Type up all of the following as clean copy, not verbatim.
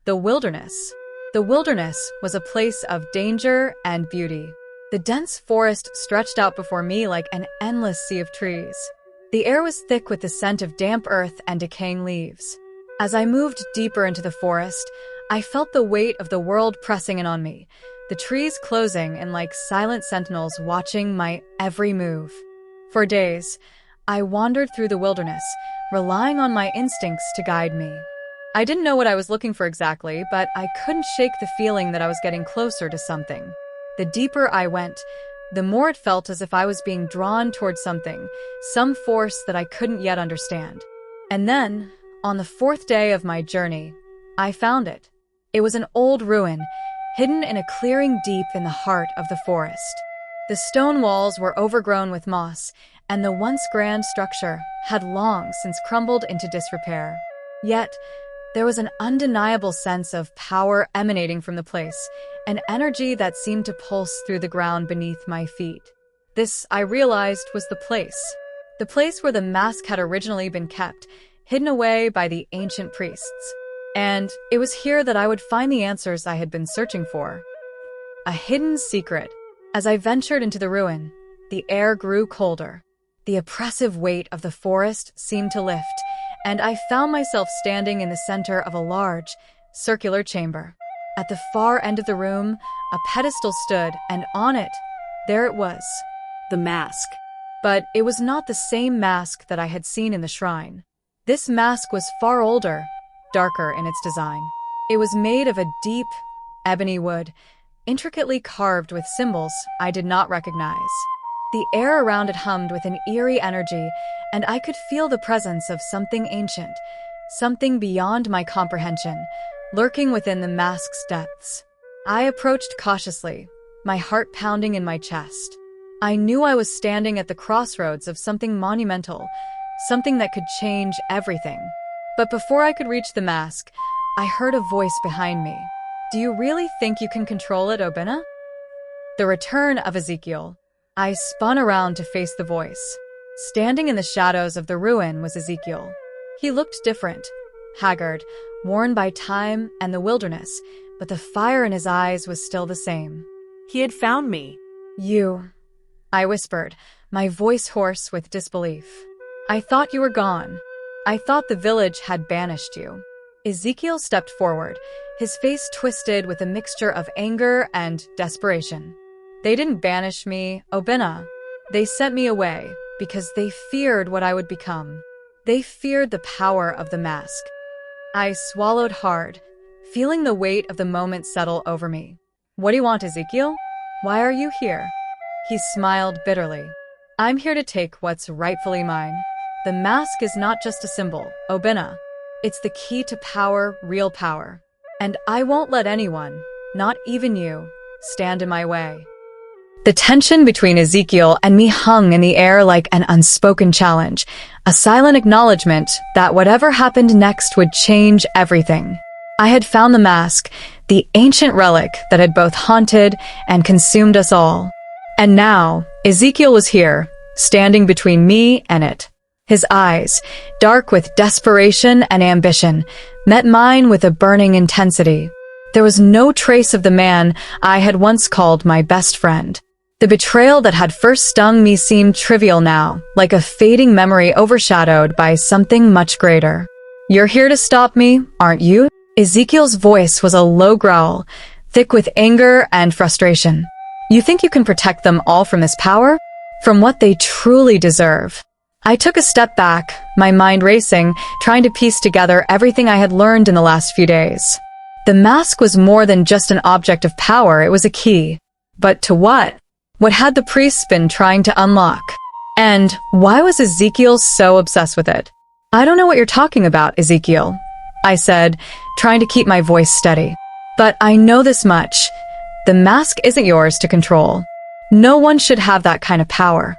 The wilderness. The wilderness was a place of danger and beauty. The dense forest stretched out before me like an endless sea of trees. The air was thick with the scent of damp earth and decaying leaves. As I moved deeper into the forest, I felt the weight of the world pressing in on me, the trees closing in like silent sentinels watching my every move. For days, I wandered through the wilderness, relying on my instincts to guide me. I didn't know what I was looking for exactly, but I couldn't shake the feeling that I was getting closer to something. The deeper I went, the more it felt as if I was being drawn towards something, some force that I couldn't yet understand. And then, on the fourth day of my journey, I found it. It was an old ruin, hidden in a clearing deep in the heart of the forest. The stone walls were overgrown with moss, and the once grand structure had long since crumbled into disrepair. Yet, there was an undeniable sense of power emanating from the place, an energy that seemed to pulse through the ground beneath my feet. This, I realized, was the place where the mask had originally been kept, hidden away by the ancient priests. And it was here that I would find the answers I had been searching for. A hidden secret. As I ventured into the ruin, the air grew colder. The oppressive weight of the forest seemed to lift, and I found myself standing in the center of a large, circular chamber. At the far end of the room, a pedestal stood, and on it, there it was. The mask. But it was not the same mask that I had seen in the shrine. This mask was far older, darker in its design. It was made of a deep, ebony wood, intricately carved with symbols I did not recognize. The air around it hummed with an eerie energy, and I could feel the presence of something ancient, something beyond my comprehension, lurking within the mask's depths. I approached cautiously, my heart pounding in my chest. I knew I was standing at the crossroads of something monumental, something that could change everything. But before I could reach the mask, I heard a voice behind me. "Do you really think you can control it, Obinna?" The return of Ezekiel. I spun around to face the voice. Standing in the shadows of the ruin was Ezekiel. He looked different, haggard, worn by time and the wilderness, but the fire in his eyes was still the same. He had found me. "You," I whispered, my voice hoarse with disbelief. "I thought you were gone. I thought the village had banished you." Ezekiel stepped forward, his face twisted with a mixture of anger and desperation. "They didn't banish me, Obinna. They sent me away because they feared what I would become. They feared the power of the mask." I swallowed hard, feeling the weight of the moment settle over me. "What do you want, Ezekiel? Why are you here?" He smiled bitterly. "I'm here to take what's rightfully mine. The mask is not just a symbol, Obinna. It's the key to power, real power. And I won't let anyone, not even you, stand in my way." The tension between Ezekiel and me hung in the air like an unspoken challenge, a silent acknowledgement that whatever happened next would change everything. I had found the mask, the ancient relic that had both haunted and consumed us all. And now, Ezekiel was here, standing between me and it. His eyes, dark with desperation and ambition, met mine with a burning intensity. There was no trace of the man I had once called my best friend. The betrayal that had first stung me seemed trivial now, like a fading memory overshadowed by something much greater. "You're here to stop me, aren't you?" Ezekiel's voice was a low growl, thick with anger and frustration. "You think you can protect them all from this power? From what they truly deserve?" I took a step back, my mind racing, trying to piece together everything I had learned in the last few days. The mask was more than just an object of power, it was a key. But to what? What had the priests been trying to unlock? And why was Ezekiel so obsessed with it? "I don't know what you're talking about, Ezekiel," I said, trying to keep my voice steady. "But I know this much. The mask isn't yours to control. No one should have that kind of power."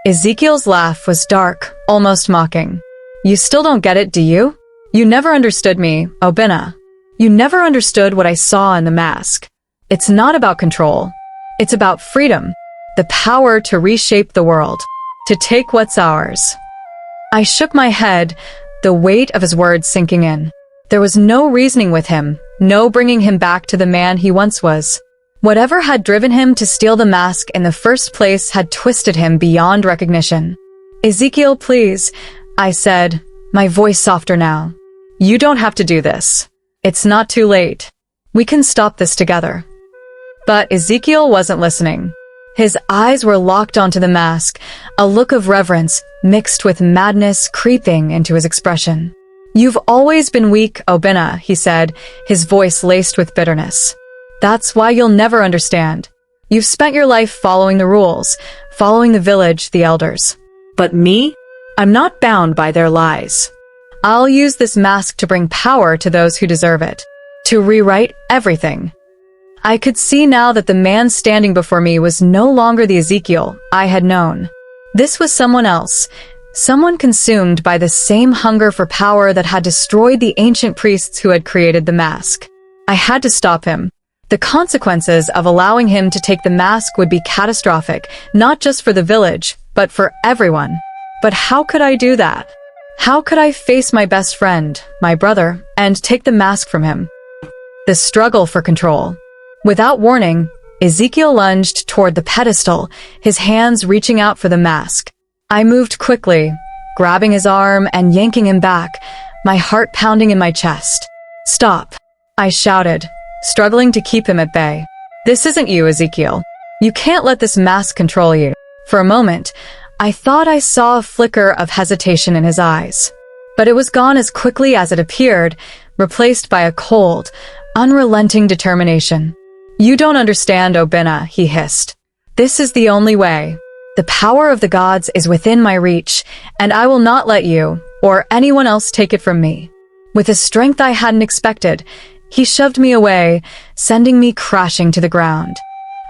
Ezekiel's laugh was dark, almost mocking. "You still don't get it, do you? You never understood me, Obinna. You never understood what I saw in the mask. It's not about control. It's about freedom, the power to reshape the world, to take what's ours." I shook my head, the weight of his words sinking in. There was no reasoning with him, no bringing him back to the man he once was. Whatever had driven him to steal the mask in the first place had twisted him beyond recognition. "Ezekiel, please," I said, my voice softer now. "You don't have to do this. It's not too late. We can stop this together." But Ezekiel wasn't listening. His eyes were locked onto the mask, a look of reverence mixed with madness creeping into his expression. "You've always been weak, Obinna," he said, his voice laced with bitterness. "That's why you'll never understand. You've spent your life following the rules, following the village, the elders. But me? I'm not bound by their lies. I'll use this mask to bring power to those who deserve it, to rewrite everything." I could see now that the man standing before me was no longer the Ezekiel I had known. This was someone else, someone consumed by the same hunger for power that had destroyed the ancient priests who had created the mask. I had to stop him. The consequences of allowing him to take the mask would be catastrophic, not just for the village, but for everyone. But how could I do that? How could I face my best friend, my brother, and take the mask from him? The struggle for control. Without warning, Ezekiel lunged toward the pedestal, his hands reaching out for the mask. I moved quickly, grabbing his arm and yanking him back, my heart pounding in my chest. "Stop," I shouted, struggling to keep him at bay. "This isn't you, Ezekiel. You can't let this mask control you." For a moment, I thought I saw a flicker of hesitation in his eyes. But it was gone as quickly as it appeared, replaced by a cold, unrelenting determination. "You don't understand, Obinna," he hissed. "This is the only way. The power of the gods is within my reach, and I will not let you, or anyone else, take it from me." With a strength I hadn't expected, he shoved me away, sending me crashing to the ground.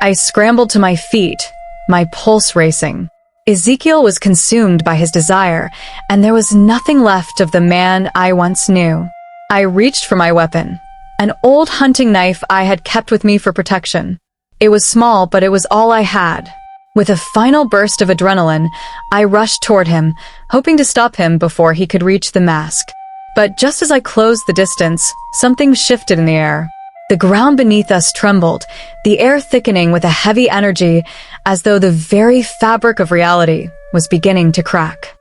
I scrambled to my feet, my pulse racing. Ezekiel was consumed by his desire, and there was nothing left of the man I once knew. I reached for my weapon, an old hunting knife I had kept with me for protection. It was small, but it was all I had. With a final burst of adrenaline, I rushed toward him, hoping to stop him before he could reach the mask. But just as I closed the distance, something shifted in the air. The ground beneath us trembled, the air thickening with a heavy energy, as though the very fabric of reality was beginning to crack.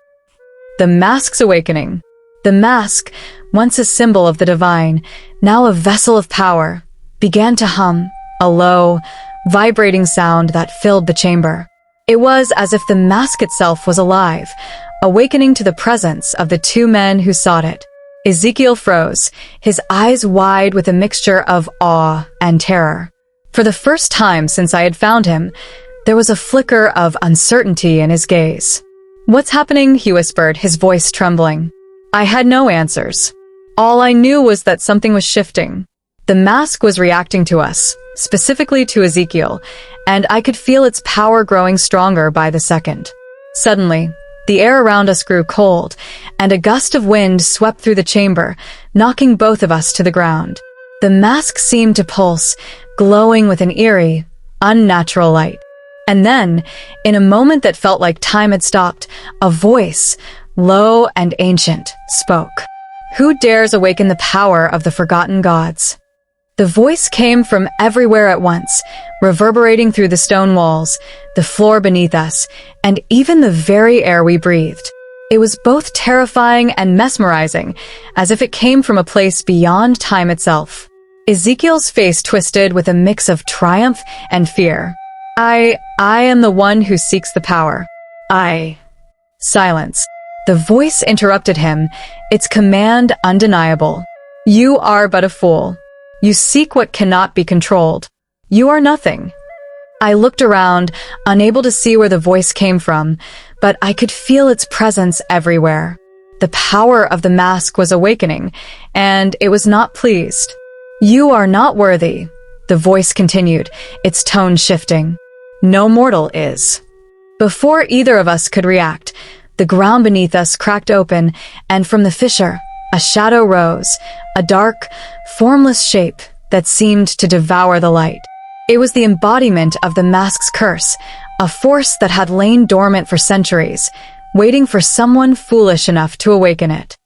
The mask's awakening. The mask, once a symbol of the divine, now a vessel of power, began to hum, a low, vibrating sound that filled the chamber. It was as if the mask itself was alive, awakening to the presence of the two men who sought it. Ezekiel froze, his eyes wide with a mixture of awe and terror. For the first time since I had found him, there was a flicker of uncertainty in his gaze. "What's happening?" he whispered, his voice trembling. I had no answers. All I knew was that something was shifting. The mask was reacting to us, specifically to Ezekiel, and I could feel its power growing stronger by the second. Suddenly, the air around us grew cold, and a gust of wind swept through the chamber, knocking both of us to the ground. The mask seemed to pulse, glowing with an eerie, unnatural light. And then, in a moment that felt like time had stopped, a voice, low and ancient, spoke. "Who dares awaken the power of the forgotten gods?" The voice came from everywhere at once, reverberating through the stone walls, the floor beneath us, and even the very air we breathed. It was both terrifying and mesmerizing, as if it came from a place beyond time itself. Ezekiel's face twisted with a mix of triumph and fear. I am the one who seeks the power. Silence. The voice interrupted him, its command undeniable. "You are but a fool. You seek what cannot be controlled. You are nothing." I looked around, unable to see where the voice came from, but I could feel its presence everywhere. The power of the mask was awakening, and it was not pleased. "You are not worthy," the voice continued, its tone shifting. "No mortal is." Before either of us could react, the ground beneath us cracked open, and from the fissure, a shadow rose, a dark, formless shape that seemed to devour the light. It was the embodiment of the mask's curse, a force that had lain dormant for centuries, waiting for someone foolish enough to awaken it.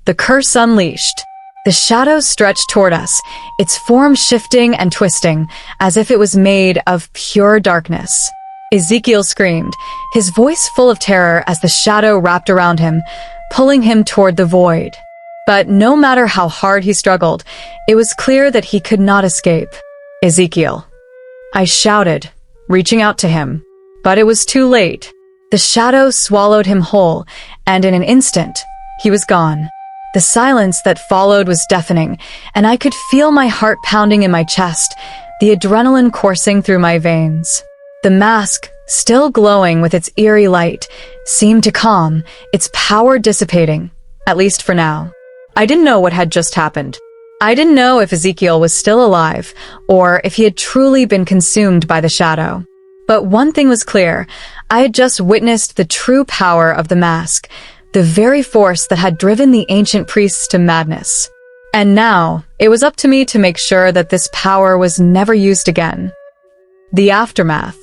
The curse unleashed. The shadow stretched toward us, its form shifting and twisting, as if it was made of pure darkness. Ezekiel screamed, his voice full of terror as the shadow wrapped around him, pulling him toward the void. But no matter how hard he struggled, it was clear that he could not escape. Ezekiel. I shouted, reaching out to him. But it was too late. The shadow swallowed him whole, and in an instant, he was gone. The silence that followed was deafening, and I could feel my heart pounding in my chest, the adrenaline coursing through my veins. The mask, still glowing with its eerie light, seemed to calm, its power dissipating, at least for now. I didn't know what had just happened. I didn't know if Ezekiel was still alive, or if he had truly been consumed by the shadow. But one thing was clear, I had just witnessed the true power of the mask, the very force that had driven the ancient priests to madness. And now, it was up to me to make sure that this power was never used again. The aftermath.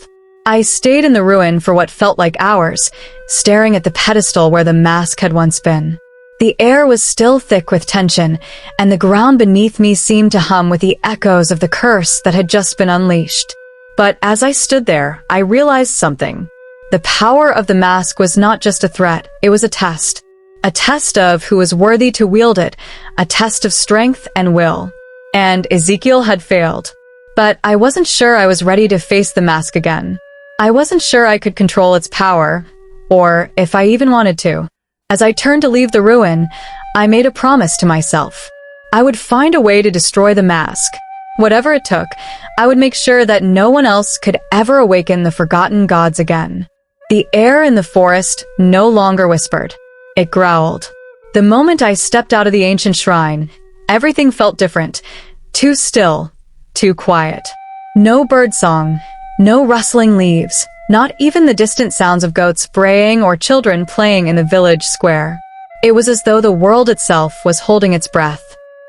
I stayed in the ruin for what felt like hours, staring at the pedestal where the mask had once been. The air was still thick with tension, and the ground beneath me seemed to hum with the echoes of the curse that had just been unleashed. But as I stood there, I realized something. The power of the mask was not just a threat, it was a test. A test of who was worthy to wield it, a test of strength and will. And Ezekiel had failed. But I wasn't sure I was ready to face the mask again. I wasn't sure I could control its power, or if I even wanted to. As I turned to leave the ruin, I made a promise to myself. I would find a way to destroy the mask. Whatever it took, I would make sure that no one else could ever awaken the forgotten gods again. The air in the forest no longer whispered. It growled. The moment I stepped out of the ancient shrine, everything felt different. Too still. Too quiet. No birdsong, no rustling leaves, not even the distant sounds of goats braying or children playing in the village square. It was as though the world itself was holding its breath.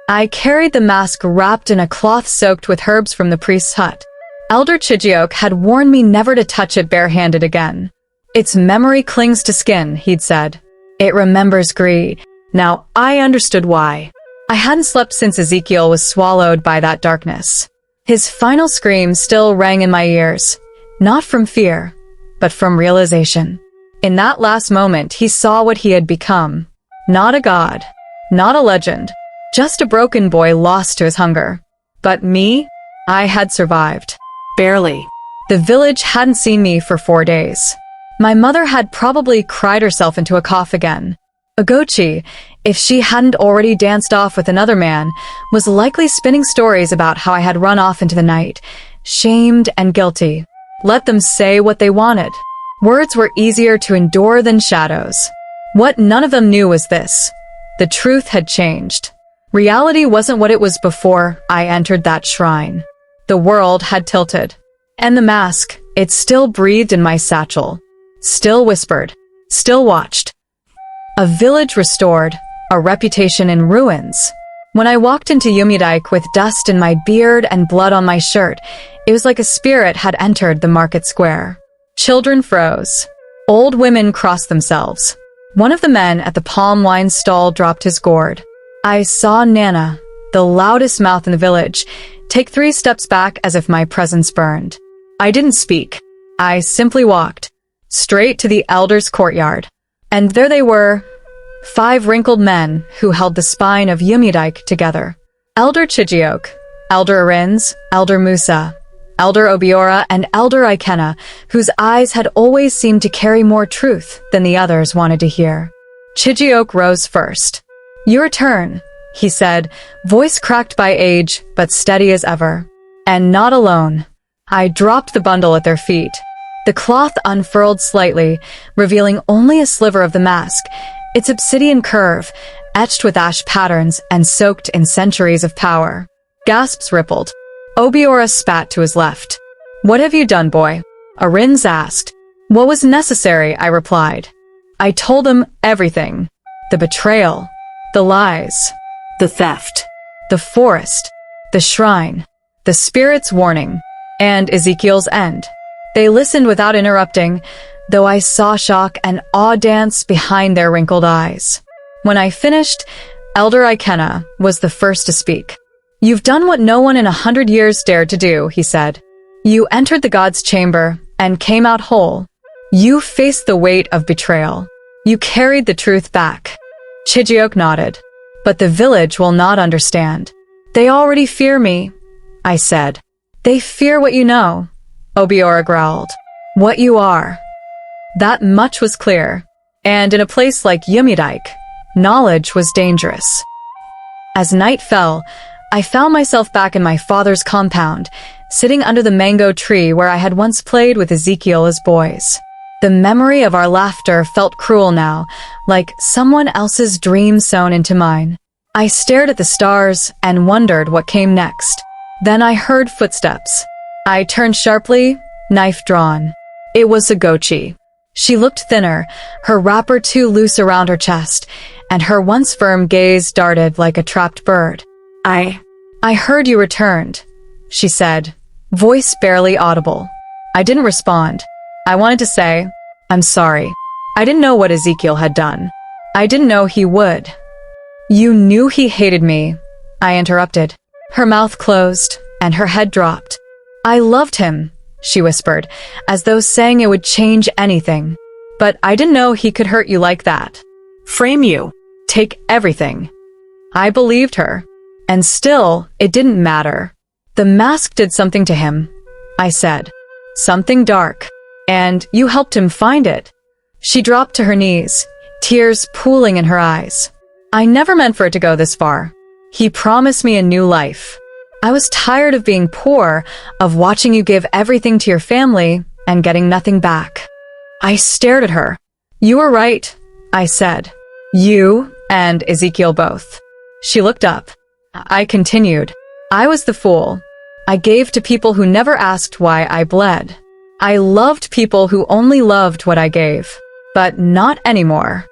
I carried the mask wrapped in a cloth soaked with herbs from the priest's hut. Elder Chijiok had warned me never to touch it barehanded again. Its memory clings to skin, he'd said. It remembers greed. Now I understood why. I hadn't slept since Ezekiel was swallowed by that darkness. His final scream still rang in my ears, not from fear, but from realization. In that last moment, he saw what he had become. Not a god, not a legend, just a broken boy lost to his hunger. But me? I had survived. Barely. The village hadn't seen me for 4 days. My mother had probably cried herself into a cough again. Ogochi, if she hadn't already danced off with another man, was likely spinning stories about how I had run off into the night, shamed and guilty. Let them say what they wanted. Words were easier to endure than shadows. What none of them knew was this. The truth had changed. Reality wasn't what it was before I entered that shrine. The world had tilted. And the mask, it still breathed in my satchel. Still whispered. Still watched. A village restored, a reputation in ruins. When I walked into Yumidike with dust in my beard and blood on my shirt, it was like a spirit had entered the market square. Children froze. Old women crossed themselves. One of the men at the palm wine stall dropped his gourd. I saw Nana, the loudest mouth in the village, take 3 steps back as if my presence burned. I didn't speak. I simply walked, straight to the elders' courtyard. And there they were, 5 wrinkled men who held the spine of Yumidike together. Elder Chijiok, Elder Arins, Elder Musa, Elder Obiora, and Elder Ikena, whose eyes had always seemed to carry more truth than the others wanted to hear. Chijiok rose first. Your turn, he said, voice cracked by age, but steady as ever. And not alone. I dropped the bundle at their feet. The cloth unfurled slightly, revealing only a sliver of the mask, its obsidian curve, etched with ash patterns and soaked in centuries of power. Gasps rippled. Obiora spat to his left. What have you done, boy? Arins asked. What was necessary, I replied. I told them everything. The betrayal. The lies. The theft. The forest. The shrine. The spirit's warning. And Ezekiel's end. They listened without interrupting, though I saw shock and awe dance behind their wrinkled eyes. When I finished, Elder Ikena was the first to speak. You've done what no one in 100 years dared to do, he said. You entered the god's chamber and came out whole. You faced the weight of betrayal. You carried the truth back. Chijioke nodded. But the village will not understand. They already fear me, I said. They fear what you know, Obiora growled. What you are. That much was clear. And in a place like Yumidike, knowledge was dangerous. As night fell, I found myself back in my father's compound, sitting under the mango tree where I had once played with Ezekiel as boys. The memory of our laughter felt cruel now, like someone else's dream sewn into mine. I stared at the stars and wondered what came next. Then I heard footsteps. I turned sharply, knife drawn. It was Sagochi. She looked thinner, her wrapper too loose around her chest, and her once firm gaze darted like a trapped bird. I heard you returned, she said, voice barely audible. I didn't respond. I wanted to say, I'm sorry. I didn't know what Ezekiel had done. I didn't know he would. You knew he hated me, I interrupted. Her mouth closed, and her head dropped. I loved him, she whispered, as though saying it would change anything. But I didn't know he could hurt you like that. Frame you. Take everything. I believed her. And still, it didn't matter. The mask did something to him, I said. Something dark. And you helped him find it. She dropped to her knees, tears pooling in her eyes. I never meant for it to go this far. He promised me a new life. I was tired of being poor, of watching you give everything to your family and getting nothing back. I stared at her. You were right, I said. You and Ezekiel both. She looked up. I continued. I was the fool. I gave to people who never asked why I bled. I loved people who only loved what I gave. But not anymore.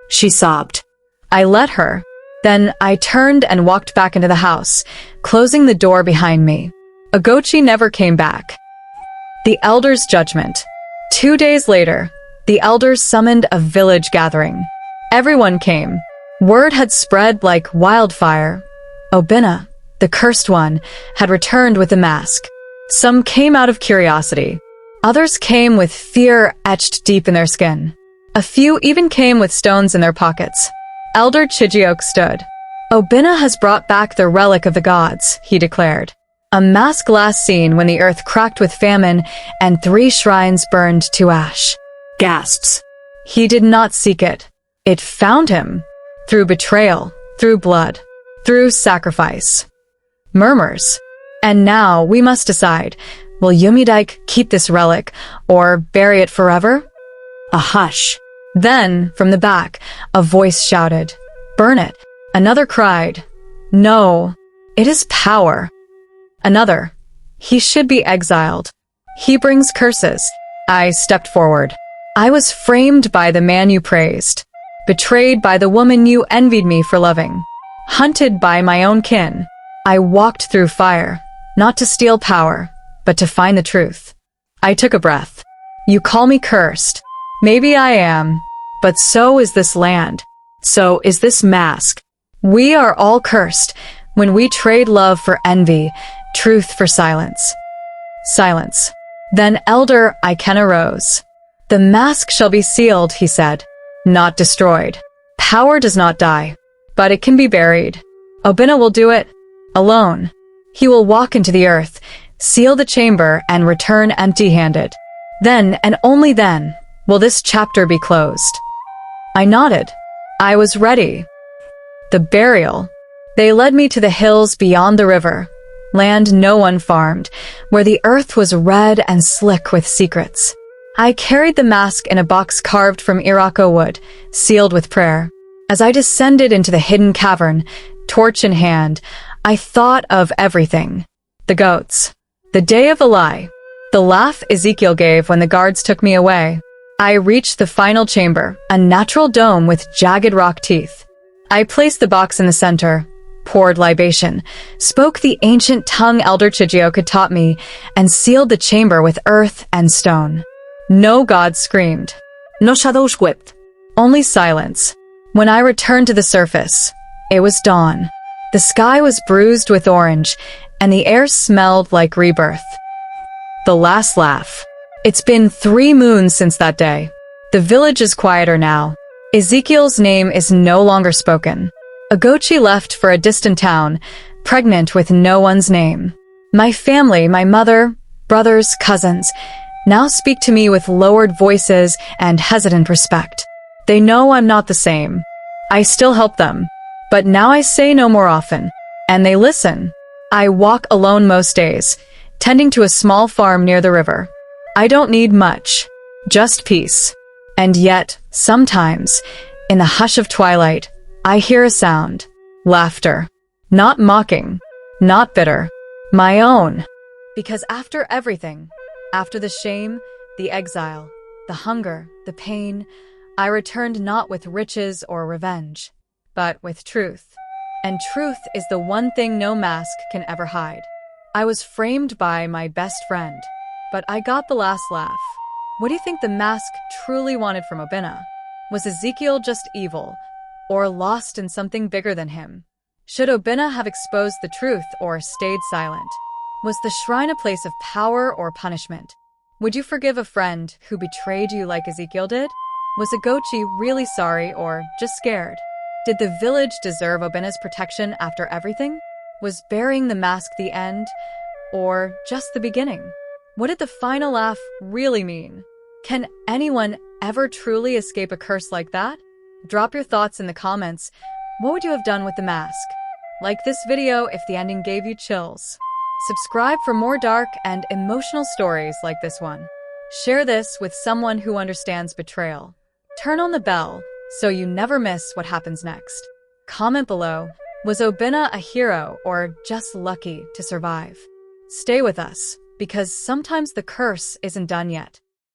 She sobbed. I let her. Then I turned and walked back into the house, closing the door behind me. Agochi never came back. The elders' judgment. 2 days later, the elders summoned a village gathering. Everyone came. Word had spread like wildfire. Obinna, the cursed one, had returned with a mask. Some came out of curiosity. Others came with fear etched deep in their skin. A few even came with stones in their pockets. Elder Chijioke stood. Obinna has brought back the relic of the gods, he declared. A mask last seen when the earth cracked with famine and 3 shrines burned to ash. Gasps. He did not seek it. It found him. Through betrayal, through blood, through sacrifice. Murmurs. And now we must decide, will Yumidike keep this relic or bury it forever? A hush. Then, from the back, a voice shouted, burn it. Another cried, no, it is power. Another, he should be exiled. He brings curses. I stepped forward. I was framed by the man you praised, betrayed by the woman you envied me for loving, hunted by my own kin. I walked through fire, not to steal power, but to find the truth. I took a breath. You call me cursed. Maybe I am, but so is this land. So is this mask. We are all cursed when we trade love for envy, truth for silence. Silence. Then Elder Ikena rose. The mask shall be sealed, he said, not destroyed. Power does not die, but it can be buried. Obinna will do it alone. He will walk into the earth, seal the chamber, and return empty-handed. Then, and only then, will this chapter be closed. I nodded. I was ready. The burial. They led me to the hills beyond the river, land no one farmed, where the earth was red and slick with secrets. I carried the mask in a box carved from Irako wood, sealed with prayer. As I descended into the hidden cavern, torch in hand, I thought of everything. The goats. The day of the lie. The laugh Ezekiel gave when the guards took me away. I reached the final chamber, a natural dome with jagged rock teeth. I placed the box in the center, poured libation, spoke the ancient tongue Elder Chijioke had taught me, and sealed the chamber with earth and stone. No god screamed. No shadows wept. Only silence. When I returned to the surface, It was dawn. The sky was bruised with orange, and the air smelled like rebirth. The last laugh. It's been 3 moons since that day. The village is quieter now. Ezekiel's name is no longer spoken. Ogochi left for a distant town, pregnant with no one's name. My family, my mother, brothers, cousins, now speak to me with lowered voices and hesitant respect. They know I'm not the same. I still help them, but now I say no more often, and they listen. I walk alone most days, tending to a small farm near the river. I don't need much, just peace. And yet, sometimes, in the hush of twilight, I hear a sound. Laughter. Not mocking, not bitter. My own. Because after everything, after the shame, the exile, the hunger, the pain, I returned not with riches or revenge, but with truth. And truth is the one thing no mask can ever hide. I was framed by my best friend, but I got the last laugh. What do you think the mask truly wanted from Obinna? Was Ezekiel just evil, or lost in something bigger than him? Should Obinna have exposed the truth or stayed silent? Was the shrine a place of power or punishment? Would you forgive a friend who betrayed you like Ezekiel did? Was Ogochi really sorry or just scared? Did the village deserve Obinna's protection after everything? Was burying the mask the end, or just the beginning? What did the final laugh really mean? Can anyone ever truly escape a curse like that? Drop your thoughts in the comments. What would you have done with the mask? Like this video if the ending gave you chills. Subscribe for more dark and emotional stories like this one. Share this with someone who understands betrayal. Turn on the bell so you never miss what happens next. Comment below, was Obinna a hero or just lucky to survive? Stay with us, because sometimes the curse isn't done yet.